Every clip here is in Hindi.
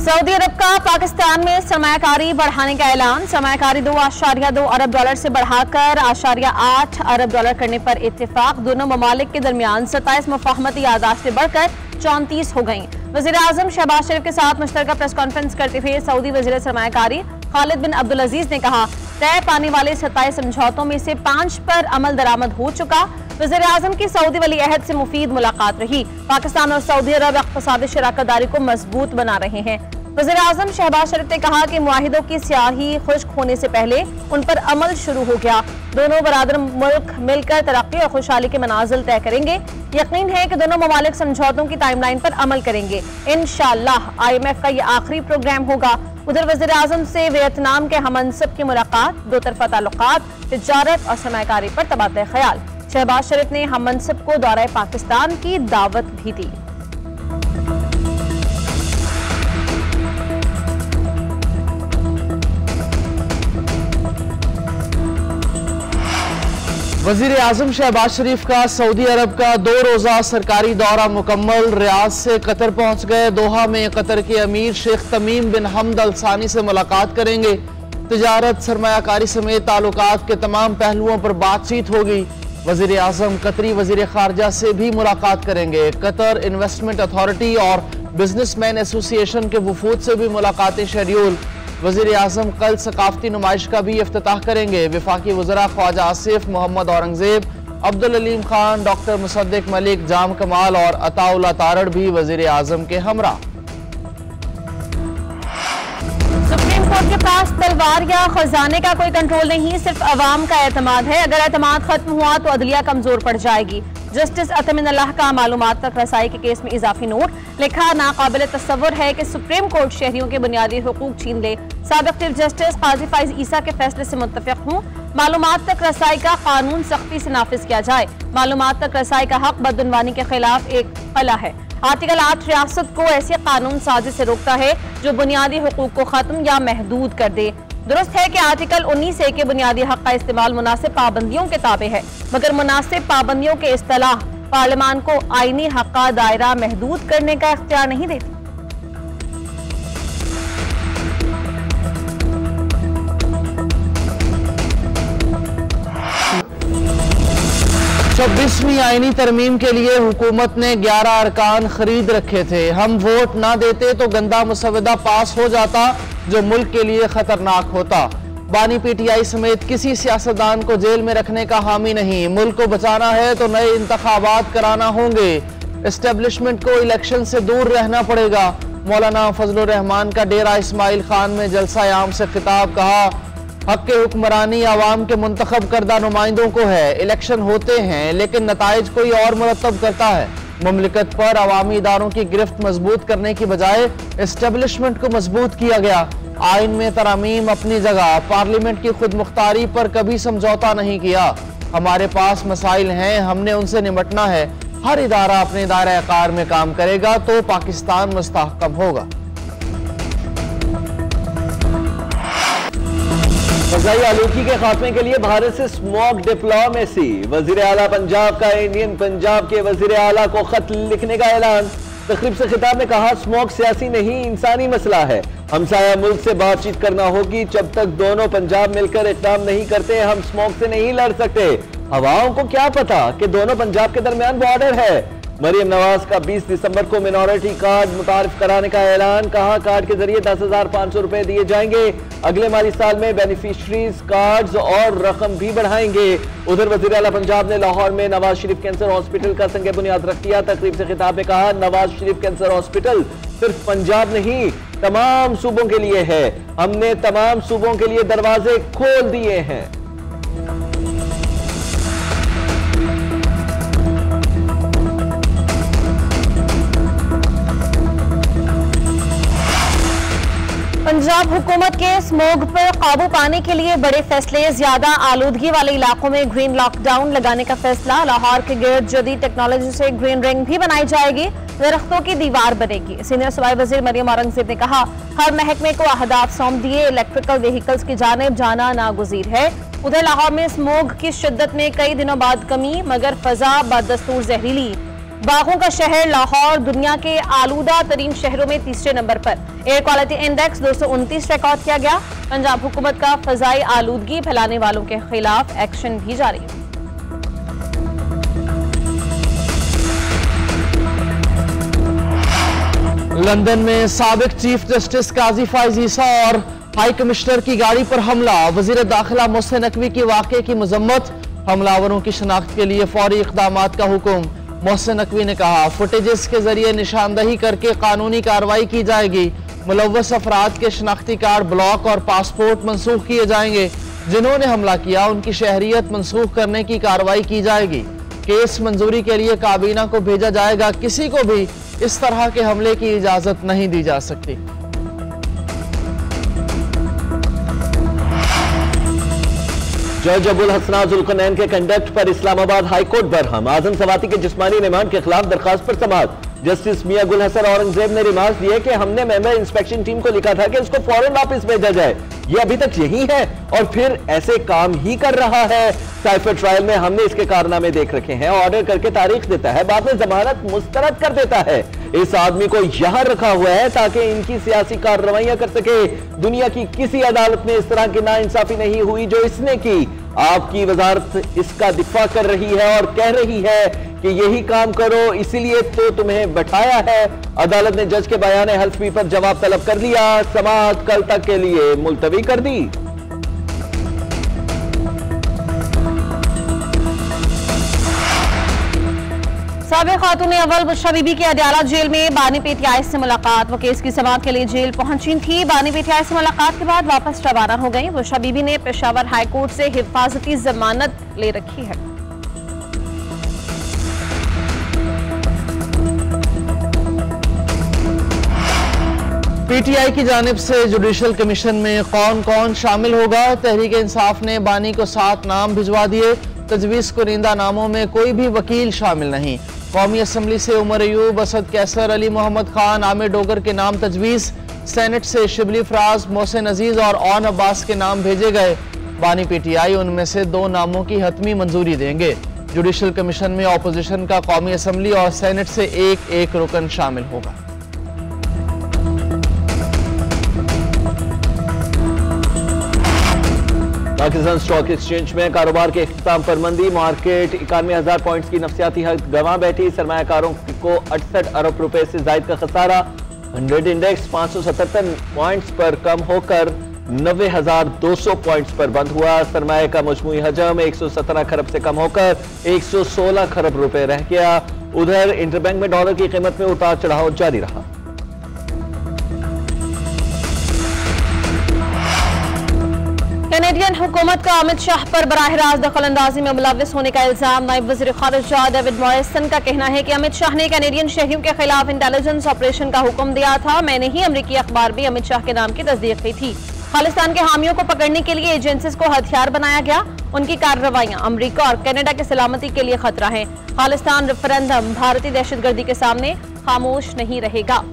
सऊदी अरब का पाकिस्तान में सरमायाकारी बढ़ाने का ऐलान। सरमायाकारी 2.2 अरब डॉलर से बढ़ाकर 8.8 अरब डॉलर करने पर इत्तेफाक। दोनों ममालिक के दरमियान 27 मुफाहमती यादाश्तें बढ़कर 34 हो गईं। वज़ीर आज़म शहबाज शरीफ के साथ मुश्तरका प्रेस कॉन्फ्रेंस करते हुए सऊदी वज़ीर सरमायाकारी खालिद बिन अब्दुल अजीज ने कहा, तय पाने वाले 27 समझौतों में से 5 पर अमल दरामद हो चुका। वज़ीर आज़म की सऊदी वली अहद से मुफीद मुलाकात रही। पाकिस्तान और सऊदी अरब इक़्तिसादी शराकतदारी को मजबूत बना रहे हैं। वज़ीर आज़म शहबाज शरीफ ने कहा कि मुआहिदों की स्याही खुश्क होने से पहले उन पर अमल शुरू हो गया। दोनों बरादर मुल्क मिलकर तरक्की और खुशहाली के मनाजिल तय करेंगे। यकीन है कि दोनों ममालिक समझौतों की टाइमलाइन पर अमल करेंगे। इंशाअल्लाह IMF का यह आखिरी प्रोग्राम होगा। उधर वज़ीर आज़म से वियतनाम के हममनसब की मुलाकात, दो तरफा ताल्लुकात, तिजारत और सरमायाकारी पर तबादला ख्याल। शहबाज शरीफ ने हममनसब को दौरा पाकिस्तान की दावत भी दी। वज़ीर आज़म शहबाज शरीफ का सऊदी अरब का 2 रोज़ा सरकारी दौरा मुकम्मल। रियाद से कतर पहुंच गए। दोहा में कतर के अमीर शेख तमीम बिन हमद अल सानी से मुलाकात करेंगे। तिजारत, सरमायाकारी समेत ताल्लुकात के तमाम पहलुओं पर बातचीत होगी। वज़ीर आज़म कतरी वज़ीर ख़ारजा से भी मुलाकात करेंगे। कतर इन्वेस्टमेंट अथॉरिटी और बिजनेसमैन एसोसिएशन के वफूद से भी मुलाकातें शेड्यूल। वज़ीर आज़म कल सकाफती नुमाइश का भी इफ्तिताह करेंगे। वफाकी वज़रा ख्वाजा आसिफ, मोहम्मद औरंगजेब, अब्दुल अलीम खान, डॉक्टर मुसद्दिक मलिक, जाम कमाल और अताउल्ला तारड़ भी वज़ीर आज़म के हमरा। सुप्रीम कोर्ट के पास तलवार या खजाने का कोई कंट्रोल नहीं, सिर्फ अवाम का एतमाद है। अगर एतमाद खत्म हुआ तो अदलिया कमजोर पड़ जाएगी। जस्टिस अतमिन अल्लाह का मालूमात तक रसाई के केस में इजाफी नोट। लिखा, नाकाबिल तस्वुर है कि सुप्रीम कोर्ट शहरियों के बुनियादी हुकूक छीन ले। साबिक चीफ जस्टिस काजी फाइज ईसा के फैसले से मुत्तफिक हूँ। मालूमात तक रसाई का कानून सख्ती से नाफिज किया जाए। मालूमात तक रसाई का हक बदउनवानी के खिलाफ एक कला है। आर्टिकल 8 रियासत को ऐसे कानून साजिश से रोकता है जो बुनियादी हुकूक को खत्म या महदूद कर दे। दुरुस्त है कि आर्टिकल 19A के बुनियादी हक का इस्तेमाल मुनासिब पाबंदियों के ताबे है, मगर मुनासिब पाबंदियों के इस्तेलाह पार्लियामान को आईनी हक का दायरा महदूद करने का इख्तियार नहीं देती। 26वीं आईनी तरमीम के लिए हुकूमत ने 11 अरकान खरीद रखे थे। हम वोट ना देते तो गंदा मुसवदा पास हो जाता जो मुल्क के लिए खतरनाक होता। बानी PTI समेत किसी सियासतदान को जेल में रखने का हामी नहीं। मुल्क को बचाना है तो नए इंतखाबात कराना होंगे। एस्टेब्लिशमेंट को इलेक्शन से दूर रहना पड़ेगा। मौलाना फजलुर रहमान का डेरा इस्माइल खान में जलसा आम से खिताब। कहा, हक के हुक्मरानी आवाम के मुंतखब करदा नुमाइंदों को है। इलेक्शन होते हैं लेकिन नताइज कोई और मुरतब करता है। मुमलिकत पर अवामी इदारों की गिरफ्त मजबूत करने की बजाय एस्टेब्लिशमेंट को मजबूत किया गया। आइन में तरामीम अपनी जगह, पार्लियामेंट की खुद मुख्तारी पर कभी समझौता नहीं किया। हमारे पास मसाइल हैं, हमने उनसे निपटना है। हर इदारा अपने दायरा कार में काम करेगा तो पाकिस्तान मुस्तहकम होगा। फ़ज़ाई आलूगी के खात्मे के लिए भारत से स्मॉग डिप्लोमेसी। वज़ीर आला पंजाब का इंडियन पंजाब के वज़ीर आला को खत लिखने का ऐलान। तकरीब से खिताब में कहा, स्मॉग सियासी नहीं इंसानी मसला है। हमसाया मुल्क से बातचीत करना होगी। जब तक दोनों पंजाब मिलकर इक़दाम नहीं करते हम स्मॉग से नहीं लड़ सकते। हवाओं को क्या पता कि दोनों पंजाब के दरमियान बॉर्डर है। मरियम नवाज का 20 दिसंबर को मिनॉरिटी कार्ड मुतारिफ कराने का ऐलान। कहा, कार्ड के जरिए 10,500 रुपए दिए जाएंगे। अगले माली साल में बेनिफिशरीज कार्ड्स और रकम भी बढ़ाएंगे। उधर वज़ीर आला पंजाब ने लाहौर में नवाज शरीफ कैंसर हॉस्पिटल का संग बुनियाद रख दिया। तकरीब से खिताब में कहा, नवाज शरीफ कैंसर हॉस्पिटल सिर्फ पंजाब नहीं तमाम सूबों के लिए है। हमने तमाम सूबों के लिए दरवाजे खोल दिए हैं। पंजाब हुकूमत के स्मोग पर काबू पाने के लिए बड़े फैसले। ज्यादा आलूदगी वाले इलाकों में ग्रीन लॉकडाउन लगाने का फैसला। लाहौर के गिर्द जदीद टेक्नोलॉजी से ग्रीन रिंग भी बनाई जाएगी। दरख्तों की दीवार बनेगी। सीनियर सूबाई वजीर मरियम औरंगजेब ने कहा, हर महकमे को अहदाफ सौंप दिए। इलेक्ट्रिकल व्हीकल्स की जानिब जाना नागुज़ीर है। उधर लाहौर में स्मोग की शिद्दत में कई दिनों बाद कमी, मगर फजा बदस्तूर जहरीली। बागों का शहर लाहौर दुनिया के आलूदा तरीन शहरों में तीसरे नंबर पर। एयर क्वालिटी इंडेक्स 229 रिकॉर्ड किया गया। पंजाब हुकूमत का फजाई आलूदगी फैलाने वालों के खिलाफ एक्शन भी जारी। लंदन में साबिक चीफ जस्टिस काजी फाइज ईसा और हाई कमिश्नर की गाड़ी पर हमला। वजीर दाखिला मोहसिन नकवी की वाक़े की मजम्मत। हमलावरों की शनाख्त के लिए फौरी इक़दामात का हुक्म। मोहसिन नकवी ने कहा, फुटेजेस के जरिए निशानदही करके कानूनी कार्रवाई की जाएगी। मुलव्वस अफराद के शनाख्ती कार्ड, ब्लॉक और पासपोर्ट मनसूख किए जाएंगे। जिन्होंने हमला किया उनकी शहरियत मनसूख करने की कार्रवाई की जाएगी। केस मंजूरी के लिए काबीना को भेजा जाएगा। किसी को भी इस तरह के हमले की इजाजत नहीं दी जा सकती। जज अबुल हसना जुल्करनैन के कंडक्ट पर इस्लामाबाद हाई कोर्ट बरहम। आजम सवाती के जिस्मानी रिमांड के खिलाफ दरखास्त पर समाअत। जस्टिस मियां गुल हसन औरंगजेब ने रिमार्क्स दिए कि हमने मेंबर इंस्पेक्शन टीम को लिखा था कि उसको फौरन वापस भेजा जाए। ये अभी तक यही है और फिर ऐसे काम ही कर रहा है। साइफर ट्रायल में हमने इसके कारनामे देख रखे हैं। ऑर्डर करके तारीख देता है, बाद में जमानत मुस्तरद कर देता है। इस आदमी को यहां रखा हुआ है ताकि इनकी सियासी कार्रवाइयां कर सके। दुनिया की किसी अदालत में इस तरह की नाइंसाफी नहीं हुई जो इसने की। आपकी वजारत इसका दिफा कर रही है और कह रही है कि यही काम करो, इसीलिए तो तुम्हें बैठाया है। अदालत ने जज के बयान हल्फी पर जवाब तलब कर लिया। समाअत कल तक के लिए मुलतवी कर दी। साबिक खातून अव्वल बुशरा बीबी के अडयाला जेल में बानी पीटीआई से मुलाकात। वो केस की समाअत के लिए जेल पहुंची थी। बानी पीटीआई से मुलाकात के बाद वापस रवाना हो गई। बुशरा बीबी ने पेशावर हाई कोर्ट से हिफाजती जमानत ले रखी है। पीटीआई की जानिब से जुडिशल कमीशन में कौन कौन शामिल होगा। तहरीक इंसाफ ने बानी को 7 नाम भिजवा दिए। तजवीज़ कुरिंदा नामों में कोई भी वकील शामिल नहीं। कौमी असम्बली से उमर अयूब, असद कैसर, अली मोहम्मद खान, आमिर डोगर के नाम तजवीज़। सेनेट से शिबली फराज, मोहसिन अजीज और ओन अब्बास के नाम भेजे गए। बानी पीटीआई उनमें से 2 नामों की हतमी मंजूरी देंगे। जुडिशल कमीशन में अपोजिशन का कौमी असम्बली और सेनेट से एक रुकन शामिल होगा। पाकिस्तान स्टॉक एक्सचेंज में कारोबार के इख्तिताम पर मंदी। मार्केट 91,000 पॉइंट्स की नफसियाती हद गंवा बैठी। सरमायाकारों को 68 अरब रुपए से जायद का खसारा। 100 इंडेक्स 577 पॉइंट्स पर कम होकर 90,200 पॉइंट्स पर बंद हुआ। सरमाए का मजमूई हजम 117 खरब से कम होकर 116 खरब रुपए रह गया। उधर इंटरबैंक में डॉलर की कीमत में उतार चढ़ाव जारी रहा। कैनेडियन हुकूमत का अमित शाह पर बराह रास्त दखल अंदाजी में मुलव्वस होने का इल्जाम। नायब वज़ीर ख़ारिजा डेविड मॉरिसन का कहना है कि अमित शाह ने कैनेडियन शहरियों के खिलाफ इंटेलिजेंस ऑपरेशन का हुक्म दिया था। मैंने ही अमरीकी अखबार भी अमित शाह के नाम की तस्दीक की थी। खालिस्तान के हामियों को पकड़ने के लिए एजेंसीज को हथियार बनाया गया। उनकी कार्रवाइयां अमरीका और कनाडा की सलामती के लिए खतरा है। खालिस्तान रेफरेंडम भारतीय दहशतगर्दी के सामने खामोश नहीं रहेगा।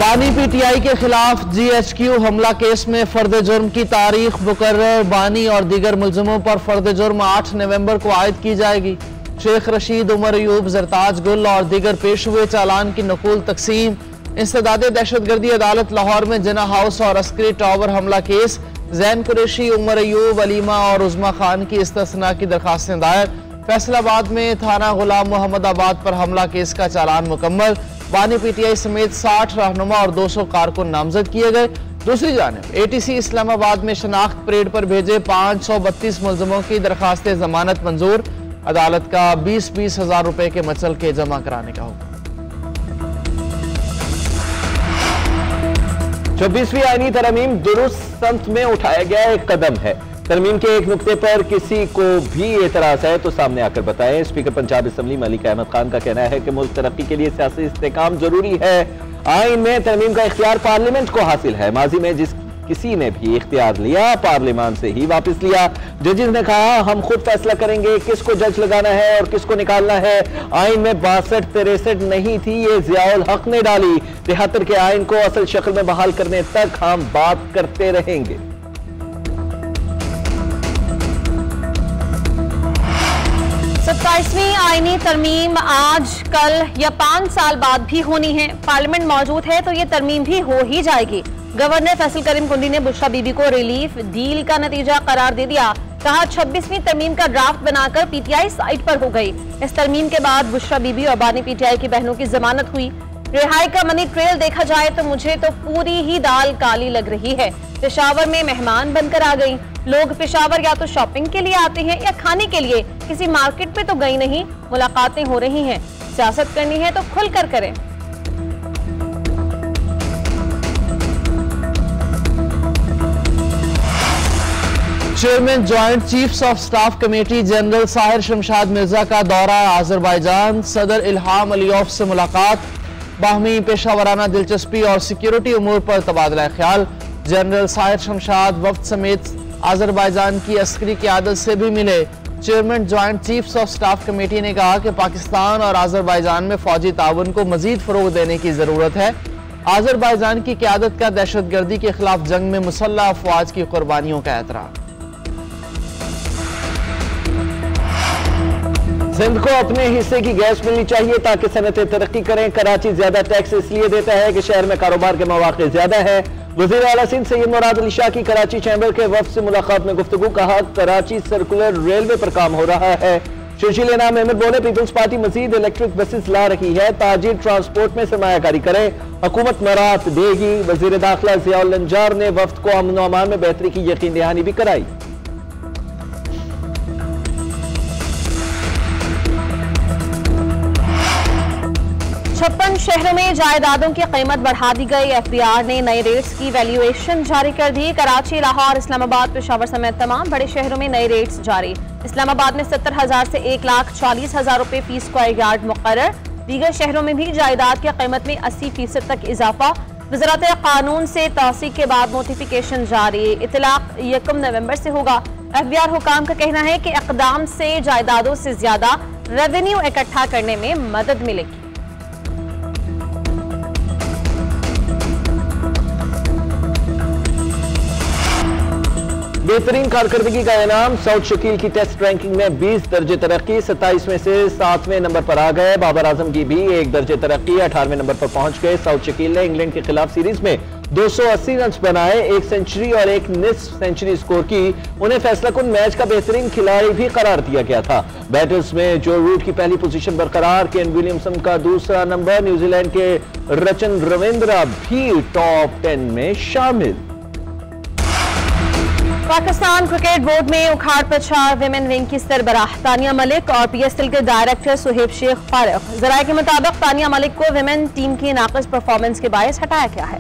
बानी पीटीआई के खिलाफ GHQ हमला केस में फर्द जुर्म की तारीख मुकर्रर। बानी और दीगर मुलजमों पर फर्द जुर्म 8 नवंबर को आयद की जाएगी। शेख रशीद, उमर अयूब, जरताज गुल और दीगर पेश हुए चालान की नकुल तकसीम। इंसदाद दहशतगर्दी अदालत लाहौर में जना हाउस और अस्करी टावर हमला केस। जैन कुरैशी, उमर अयूब, अलीमा और उज़मा खान की इस्तिस्ना की दरखास्तें दायर। फैसलाबाद में थाना गुलाम मोहम्मदाबाद पर हमला केस का चालान मुकम्मल। बानी पीटीआई समेत 60 रहनुमा और 200 कारकुन नामजद किए गए। दूसरी जानिब ATC इस्लामाबाद में शनाख्त परेड पर भेजे 532 मुलजमों की दरखास्तें जमानत मंजूर। अदालत का 20-20 हजार रुपए के मचल के जमा कराने का हुक्म। 26वीं आईनी तरमीम दुरुस्त संत में उठाया गया एक कदम है। तरमीम के एक नुक्ते पर किसी को भी एतराज है तो सामने आकर बताएं। स्पीकर पंजाब असम्बली मलिक अहमद खान का कहना है कि मुल्क तरक्की के लिए सियासी इस्तेकाम जरूरी है। आइन में तरमीम का इख्तियार पार्लियामेंट को हासिल है। माजी में जिस किसी ने भी इख्तियार लिया, पार्लियामान से ही वापस लिया। जजेस ने कहा हम खुद फैसला करेंगे किसको जज लगाना है और किसको निकालना है। आइन में 62-63 नहीं थी, ये जियाउल हक ने डाली। 73 के आइन को असल शक्ल में बहाल करने तक हम बात करते रहेंगे। 27वीं आईनी तरमीम आज, कल या 5 साल बाद भी होनी है। पार्लियामेंट मौजूद है तो ये तरमीम भी हो ही जाएगी। गवर्नर फैसल करीम कुंडी ने बुशरा बीबी को रिलीफ डील का नतीजा करार दे दिया। कहा 26वीं तरमीम का ड्राफ्ट बनाकर पीटीआई साइट पर हो गई। इस तरमीम के बाद बुशरा बीबी और बानी पीटीआई की बहनों की जमानत हुई। रिहाई का मनी ट्रेल देखा जाए तो मुझे तो पूरी ही दाल काली लग रही है। पेशावर में मेहमान बनकर आ गई। लोग पेशावर या तो शॉपिंग के लिए आते हैं या खाने के लिए, किसी मार्केट पे तो गई नहीं। मुलाकातें हो रही हैं, सियासत करनी है तो खुलकर करें। Chairman joint chiefs of staff committee general Sahir Shamshad Mirza का दौरा आज़रबाईजान, सदर इल्हाम अलीयॉफ से मुलाकात, बाहमी पेशावराना दिलचस्पी और सिक्योरिटी उमूर पर तबादला ख्याल। जनरल साहिर शमशाद वफ्द समेत आज़रबाईजान की अस्करी क़यादत से भी मिले। Chairman joint chiefs of staff committee ने कहा कि पाकिस्तान और आज़रबाईजान में फौजी ताउन को मजीद फ़रोग़ देने की ज़रूरत है। आज़रबाईजान की क़यादत का दहशतगर्दी के खिलाफ जंग में मुसल्लह अफवाज की कुर्बानियों का एहतराम। सिंध को अपने हिस्से की गैस मिलनी चाहिए ताकि सनतें तरक्की करें। कराची ज्यादा टैक्स इसलिए देता है कि शहर में कारोबार के मौके ज्यादा है। वज़ीर आला सिंध सैयद मुराद अली शाह की कराची चैम्बर के वफ्द से मुलाकात में गुफ्तगू। कहा कराची सर्कुलर रेलवे पर काम हो रहा है। सुशील इनाम अहमद बोले पीपल्स पार्टी मजीद इलेक्ट्रिक बसेस ला रही है, ताजिर ट्रांसपोर्ट में सरमायाकारी करे, हुकूमत मराहत देगी। वज़ीर दाखिला ज़ियाउल लंजार ने वफ्द को अमन व अमान में बेहतरी की यकीन दहानी भी कराई। छप्पन शहरों में जायदादों की कीमत बढ़ा दी गई। एफबीआर ने नए रेट्स की वैल्यूएशन जारी कर दी। कराची, लाहौर, इस्लामाबाद, पेशावर समेत तमाम बड़े शहरों में नए रेट्स जारी। इस्लामाबाद में 70,000 से 1,40,000 रुपए फी स्क्वायर यार्ड मुकर्रर। दीगर शहरों में भी जायदाद की कीमत में 80% तक इजाफा। वज़ारत कानून से तौसीक के बाद नोटिफिकेशन जारी। इतलाक 1 नवंबर से होगा। एफबीआर हुकाम का कहना है कि इक़दाम से जायदादों से ज्यादा रेवेन्यू इकट्ठा करने में मदद मिलेगी। बेहतरीन कारकर्दगी का इनाम। साउथ शकील की टेस्ट रैंकिंग में 20 दर्जे तरक्की, 27 में से 7वें नंबर पर आ गए। बाबर आजम की भी 1 दर्जे तरक्की, 18वें नंबर पर पहुंच गए। साउथ शकील ने इंग्लैंड के खिलाफ सीरीज में 280 रन बनाए, 1 सेंचुरी और 1 निस्फ सेंचुरी स्कोर की। उन्हें फैसलाकुन मैच का बेहतरीन खिलाड़ी भी करार दिया गया था। बैटर्स में जो रूट की पहली पोजीशन बरकरार, केन विलियमसन का दूसरा नंबर, न्यूजीलैंड के रचन रविंद्रा भी टॉप 10 में शामिल। पाकिस्तान क्रिकेट बोर्ड में उखाड़ पछाड़। विमेन विंग की सरबराह तानिया मलिक और पीएसएल के डायरेक्टर सुहेब शेख फारिग। जराये के मुताबिक तानिया मलिक को विमेन टीम की नाक़िस परफॉर्मेंस के बायस हटाया गया है।